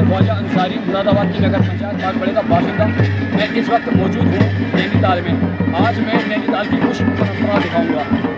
ख्वाजा अंसारी मुरादाबाद की नगर पंचायत बागबड़े का बाशिंदा। मैं इस वक्त मौजूद हूँ नैनीताल में। आज मैं नैनीताल की कुछ परंपरा दिखाऊंगा।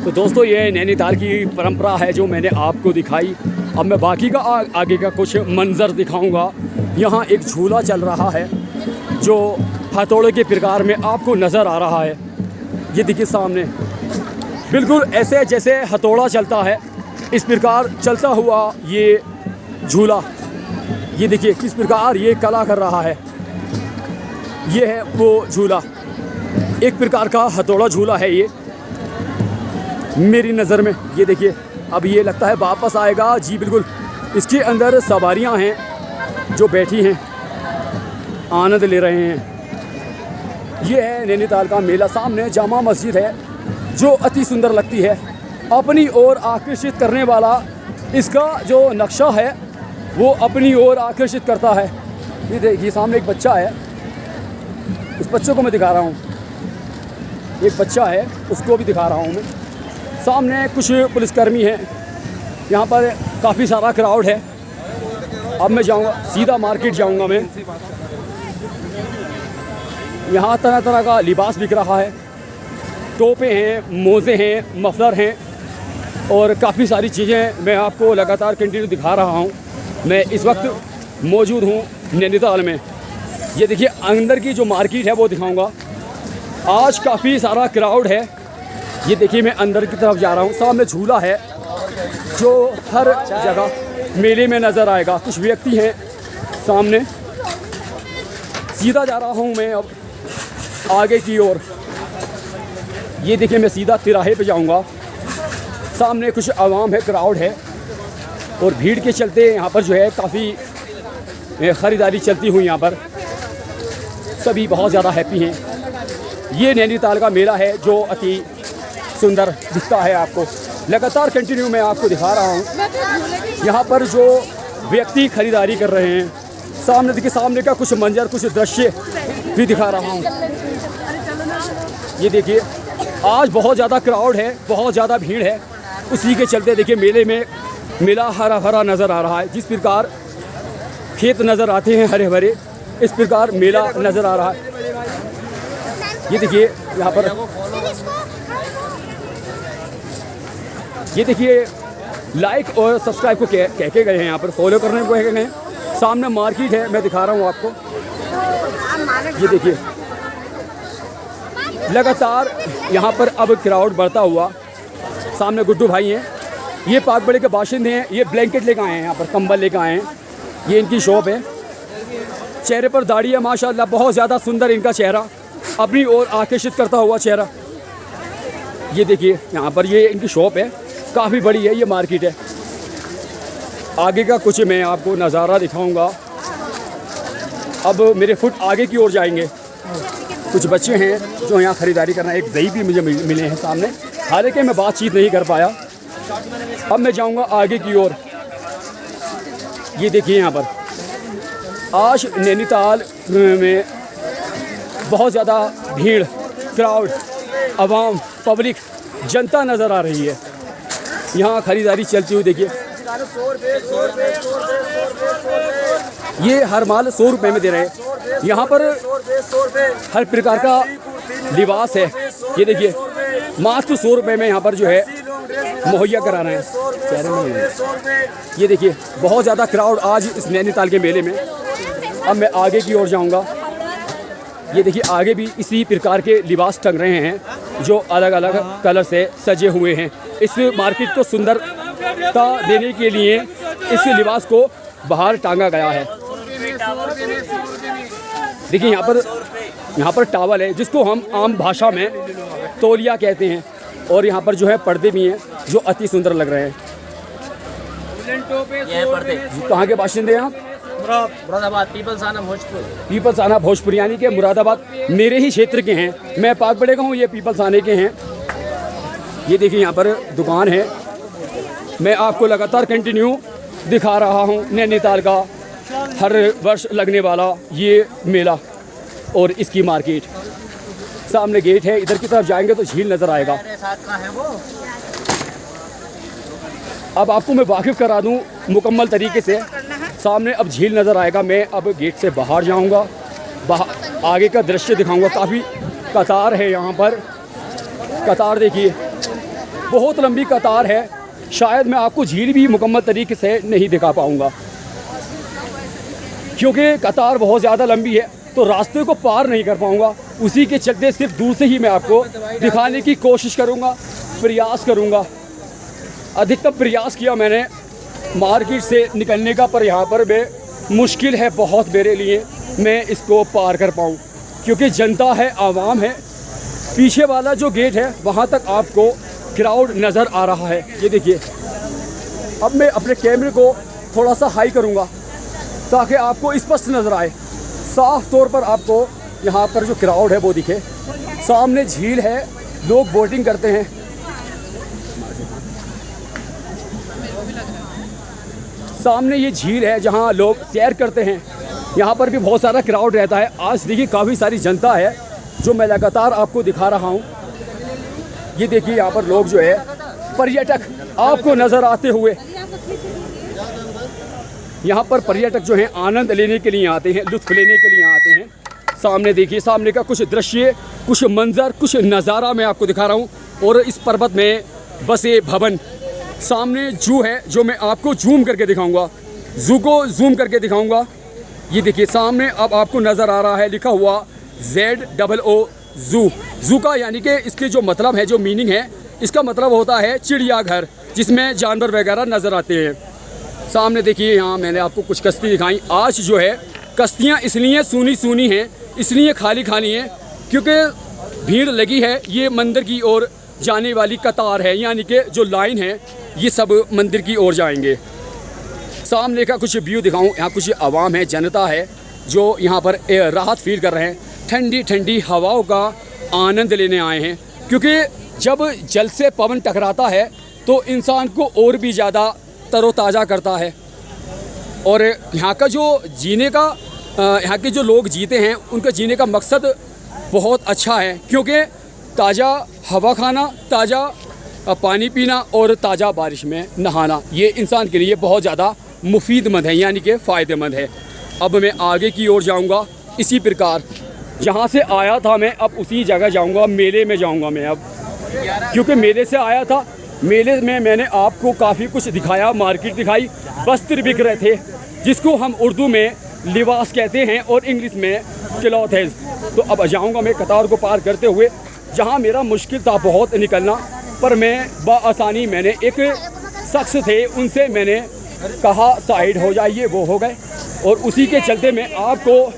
तो दोस्तों, ये नैनीताल की परंपरा है जो मैंने आपको दिखाई। अब मैं बाकी का आगे का कुछ मंजर दिखाऊंगा। यहाँ एक झूला चल रहा है जो हथौड़े के प्रकार में आपको नज़र आ रहा है। ये देखिए सामने बिल्कुल ऐसे जैसे हथौड़ा चलता है, इस प्रकार चलता हुआ ये झूला। ये देखिए किस प्रकार ये कला कर रहा है। ये है वो झूला, एक प्रकार का हथौड़ा झूला है ये मेरी नज़र में। ये देखिए अब ये लगता है वापस आएगा। जी बिल्कुल, इसके अंदर सवारियां हैं जो बैठी हैं, आनंद ले रहे हैं। ये है नैनीताल का मेला। सामने जामा मस्जिद है जो अति सुंदर लगती है, अपनी ओर आकर्षित करने वाला इसका जो नक्शा है वो अपनी ओर आकर्षित करता है। ये देखिए सामने एक बच्चा है, उस बच्चे को मैं दिखा रहा हूँ। एक बच्चा है उसको भी दिखा रहा हूँ मैं। सामने कुछ पुलिसकर्मी हैं, यहाँ पर काफ़ी सारा क्राउड है। अब मैं जाऊँगा सीधा मार्केट जाऊँगा मैं। यहाँ तरह तरह का लिबास बिक रहा है, टोपे हैं, मोज़े हैं, मफलर हैं और काफ़ी सारी चीज़ें मैं आपको लगातार कंटिन्यू दिखा रहा हूँ। मैं इस वक्त मौजूद हूँ नैनीताल में। ये देखिए अंदर की जो मार्केट है वो दिखाऊँगा। आज काफ़ी सारा क्राउड है। ये देखिए मैं अंदर की तरफ जा रहा हूँ। सामने झूला है जो हर जगह मेले में नज़र आएगा। कुछ व्यक्ति हैं सामने। सीधा जा रहा हूँ मैं अब आगे की ओर। ये देखिए मैं सीधा तिराहे पे जाऊँगा। सामने कुछ आवाम है, क्राउड है और भीड़ के चलते यहाँ पर जो है काफ़ी ख़रीदारी चलती हुई। यहाँ पर सभी बहुत ज़्यादा हैप्पी हैं। ये नैनीताल का मेला है जो अति सुंदर दिखता है आपको। लगातार कंटिन्यू मैं आपको दिखा रहा हूँ। यहाँ पर जो व्यक्ति खरीदारी कर रहे हैं, सामने देखिए सामने का कुछ मंजर, कुछ दृश्य भी दिखा रहा हूँ। ये देखिए आज बहुत ज़्यादा क्राउड है, बहुत ज़्यादा भीड़ है। उसी के चलते देखिए मेले में मेला हरा भरा नज़र आ रहा है। जिस प्रकार खेत नज़र आते हैं हरे भरे, इस प्रकार मेला नज़र आ रहा है। ये देखिए यहाँ पर, ये देखिए लाइक और सब्सक्राइब को कह के गए हैं, यहाँ पर फॉलो करने को कह के गए हैं। सामने मार्केट है, मैं दिखा रहा हूँ आपको। ये देखिए लगातार यहाँ पर अब क्राउड बढ़ता हुआ। सामने गुड्डू भाई हैं, ये बागबड़े के बाशिंदे हैं। ये ब्लैंकेट लेकर आए हैं, यहाँ पर कंबल लेकर आए हैं। ये इनकी शॉप है। चेहरे पर दाढ़ी है माशाल्लाह, बहुत ज़्यादा सुंदर इनका चेहरा, अपनी ओर आकर्षित करता हुआ चेहरा। ये देखिए यहाँ पर ये इनकी शॉप है, काफ़ी बड़ी है ये मार्केट है। आगे का कुछ मैं आपको नज़ारा दिखाऊंगा। अब मेरे फुट आगे की ओर जाएंगे। कुछ बच्चे हैं जो यहाँ ख़रीदारी करना। एक दही भी मुझे मिले हैं सामने, हालांकि मैं बातचीत नहीं कर पाया। अब मैं जाऊँगा आगे की ओर। ये देखिए यहाँ पर आज नैनीताल में बहुत ज़्यादा भीड़, क्राउड, आवाम, पब्लिक, जनता नज़र आ रही है। यहाँ ख़रीदारी चलती हुई देखिए। ये हर माल 100 रुपये में दे रहे हैं। यहाँ पर हर प्रकार का लिबास है। ये देखिए मात्र 100 रुपये में यहाँ पर जो है मुहैया करा रहे हैं। ये देखिए बहुत ज़्यादा क्राउड आज इस नैनीताल के मेले में। अब मैं आगे की ओर जाऊँगा। ये देखिए आगे भी इसी प्रकार के लिबास टंग रहे हैं जो अलग अलग कलर से सजे हुए हैं। इस मार्केट को सुंदरता देने के लिए इस लिबास को बाहर टांगा गया है। देखिए यहाँ पर टावल है जिसको हम आम भाषा में तौलिया कहते हैं, और यहाँ पर जो है पर्दे भी हैं जो अति सुंदर लग रहे हैं। ये पर्दे कहाँ के बाशिंदे हैं आप? मुरादाबाद, पीपलसाना, भोजपुर। पीपलसाना भोजपुर यानी कि मुरादाबाद मेरे ही क्षेत्र के हैं। मैं पाकबड़े का हूँ, ये पीपलसाने के हैं। ये देखिए यहाँ पर दुकान है। मैं आपको लगातार कंटिन्यू दिखा रहा हूँ नैनीताल का हर वर्ष लगने वाला ये मेला और इसकी मार्केट। सामने गेट है, इधर की तरफ जाएंगे तो झील नज़र आएगा। अब आपको मैं वाकिफ़ करा दूँ मुकम्मल तरीके से। सामने अब झील नज़र आएगा। मैं अब गेट से बाहर जाऊंगा, आगे का दृश्य दिखाऊंगा। काफ़ी कतार है यहाँ पर। कतार देखिए, बहुत लंबी कतार है। शायद मैं आपको झील भी मुकम्मल तरीके से नहीं दिखा पाऊँगा क्योंकि कतार बहुत ज़्यादा लंबी है, तो रास्ते को पार नहीं कर पाऊँगा। उसी के चलते सिर्फ दूर से ही मैं आपको दिखाने की कोशिश करूँगा, प्रयास करूँगा। अधिकतम प्रयास किया मैंने मार्केट से निकलने का, पर यहाँ पर बे मुश्किल है बहुत मेरे लिए मैं इसको पार कर पाऊँ क्योंकि जनता है, आवाम है। पीछे वाला जो गेट है वहाँ तक आपको क्राउड नज़र आ रहा है। ये देखिए अब मैं अपने कैमरे को थोड़ा सा हाई करूँगा ताकि आपको स्पष्ट नज़र आए, साफ तौर पर आपको यहाँ पर जो क्राउड है वो दिखे। सामने झील है, लोग बोटिंग करते हैं। सामने ये झील है जहाँ लोग सैर करते हैं। यहाँ पर भी बहुत सारा क्राउड रहता है। आज देखिए काफ़ी सारी जनता है जो मैं लगातार आपको दिखा रहा हूँ। ये देखिए यहाँ पर लोग जो है पर्यटक आपको नज़र आते हुए, यहाँ पर पर्यटक जो हैं आनंद लेने के लिए आते हैं, लुत्फ़ लेने के लिए आते हैं। सामने देखिए, सामने का कुछ दृश्य, कुछ मंज़र, कुछ नज़ारा मैं आपको दिखा रहा हूँ। और इस पर्वत में बसे भवन, सामने जू है जो मैं आपको जूम करके दिखाऊंगा, जू को जूम करके दिखाऊंगा। ये देखिए सामने अब आपको नज़र आ रहा है लिखा हुआ ZOO जू। जू का यानी कि इसके जो मतलब है, जो मीनिंग है, इसका मतलब होता है चिड़ियाघर जिसमें जानवर वगैरह नज़र आते हैं। सामने देखिए यहाँ मैंने आपको कुछ कश्ती दिखाई। आज जो है कश्तियाँ इसलिए सूनी सूनी हैं, इसलिए खाली खाली हैं क्योंकि भीड़ लगी है। ये मंदिर की ओर जाने वाली कतार है, यानी कि जो लाइन है ये सब मंदिर की ओर जाएंगे। सामने का कुछ व्यू दिखाऊं। यहाँ कुछ आवाम है, जनता है जो यहाँ पर राहत फील कर रहे हैं, ठंडी ठंडी हवाओं का आनंद लेने आए हैं। क्योंकि जब जल से पवन टकराता है तो इंसान को और भी ज़्यादा तरोताज़ा करता है। और यहाँ का जो जीने का, यहाँ के जो लोग जीते हैं उनका जीने का मकसद बहुत अच्छा है, क्योंकि ताज़ा हवा खाना, ताज़ा पानी पीना और ताज़ा बारिश में नहाना, ये इंसान के लिए बहुत ज़्यादा मुफीदमंद है, यानी कि फ़ायदेमंद है। अब मैं आगे की ओर जाऊंगा। इसी प्रकार जहाँ से आया था मैं अब उसी जगह जाऊंगा, मेले में जाऊंगा मैं अब, क्योंकि मेले से आया था। मेले में मैंने आपको काफ़ी कुछ दिखाया, मार्केट दिखाई, वस्त्र बिक रहे थे जिसको हम उर्दू में लिबास कहते हैं और इंग्लिश में क्लॉथेज। तो अब जाऊँगा मैं कतार को पार करते हुए, जहाँ मेरा मुश्किल था बहुत निकलना, पर मैं बआसानी, मैंने एक शख्स थे उनसे मैंने कहा साइड हो जाइए, वो हो गए, और उसी के चलते मैं आपको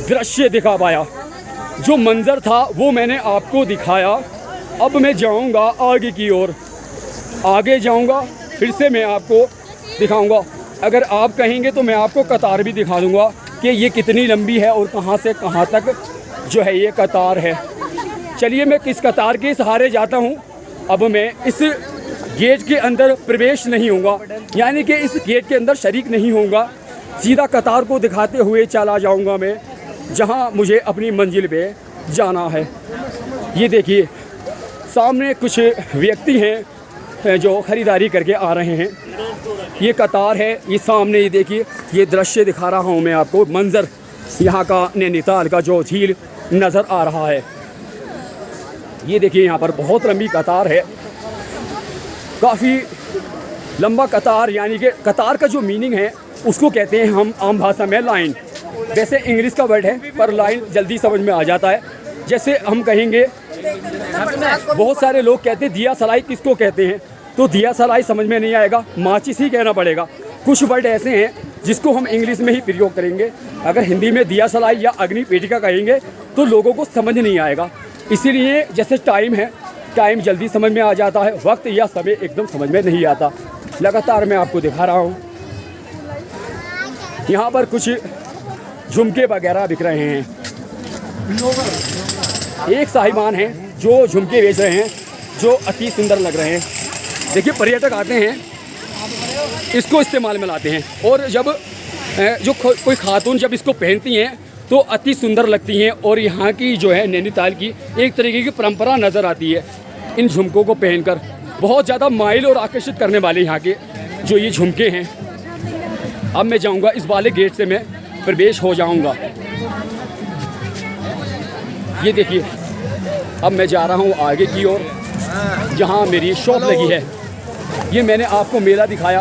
दृश्य दिखा पाया। जो मंज़र था वो मैंने आपको दिखाया। अब मैं जाऊंगा आगे की ओर, आगे जाऊंगा, फिर से मैं आपको दिखाऊंगा। अगर आप कहेंगे तो मैं आपको कतार भी दिखा दूंगा कि ये कितनी लंबी है और कहाँ से कहाँ तक जो है ये कतार है। चलिए मैं किस कतार के सहारे जाता हूँ। अब मैं इस गेट के अंदर प्रवेश नहीं होगा, यानी कि इस गेट के अंदर शरीक नहीं होऊंगा। सीधा कतार को दिखाते हुए चला जाऊंगा मैं जहां मुझे अपनी मंजिल पे जाना है। ये देखिए सामने कुछ व्यक्ति हैं जो ख़रीदारी करके आ रहे हैं। ये कतार है, ये सामने ये देखिए, ये दृश्य दिखा रहा हूँ मैं आपको, मंज़र यहाँ का नैनीताल का जो झील नज़र आ रहा है। ये देखिए यहाँ पर बहुत लंबी कतार है, काफ़ी लंबा कतार, यानी कि कतार का जो मीनिंग है उसको कहते हैं हम आम भाषा में लाइन। वैसे इंग्लिश का वर्ड है पर लाइन जल्दी समझ में आ जाता है। जैसे हम कहेंगे, बहुत सारे लोग कहते हैं दिया सलाई किसको कहते हैं, तो दिया सलाई समझ में नहीं आएगा, माचिस ही कहना पड़ेगा। कुछ वर्ड ऐसे हैं जिसको हम इंग्लिश में ही प्रयोग करेंगे, अगर हिंदी में दिया सलाई या अग्नि पेटिका कहेंगे तो लोगों को समझ नहीं आएगा। इसीलिए जैसे टाइम है, टाइम जल्दी समझ में आ जाता है, वक्त या समय एकदम समझ में नहीं आता। लगातार मैं आपको दिखा रहा हूँ, यहाँ पर कुछ झुमके वगैरह बिक रहे हैं। एक साहिबान हैं जो झुमके बेच रहे हैं जो अति सुंदर लग रहे हैं। देखिए पर्यटक आते हैं, इसको इस्तेमाल में लाते हैं, और जब जो कोई खातून जब इसको पहनती हैं तो अति सुंदर लगती हैं। और यहाँ की जो है नैनीताल की एक तरीके की परंपरा नज़र आती है इन झुमकों को पहनकर। बहुत ज़्यादा माइल और आकर्षित करने वाले यहाँ के जो ये झुमके हैं। अब मैं जाऊँगा इस वाले गेट से, मैं प्रवेश हो जाऊँगा। ये देखिए अब मैं जा रहा हूँ आगे की ओर जहाँ मेरी शॉप लगी है। ये मैंने आपको मेला दिखाया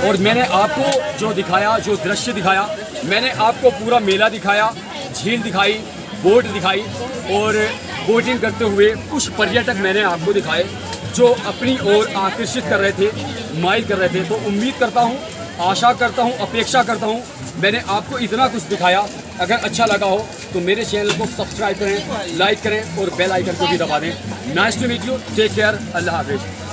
और मैंने आपको जो दिखाया, जो दृश्य दिखाया, मैंने आपको पूरा मेला दिखाया, झील दिखाई, बोट दिखाई और बोटिंग करते हुए कुछ पर्यटक मैंने आपको दिखाए जो अपनी ओर आकर्षित कर रहे थे, माइल कर रहे थे। तो उम्मीद करता हूँ, आशा करता हूँ, अपेक्षा करता हूँ मैंने आपको इतना कुछ दिखाया। अगर अच्छा लगा हो तो मेरे चैनल को सब्सक्राइब करें, लाइक करें और बेल आइकन को भी दबा दें। Nice to meet you, take care, अल्लाह हाफिज़।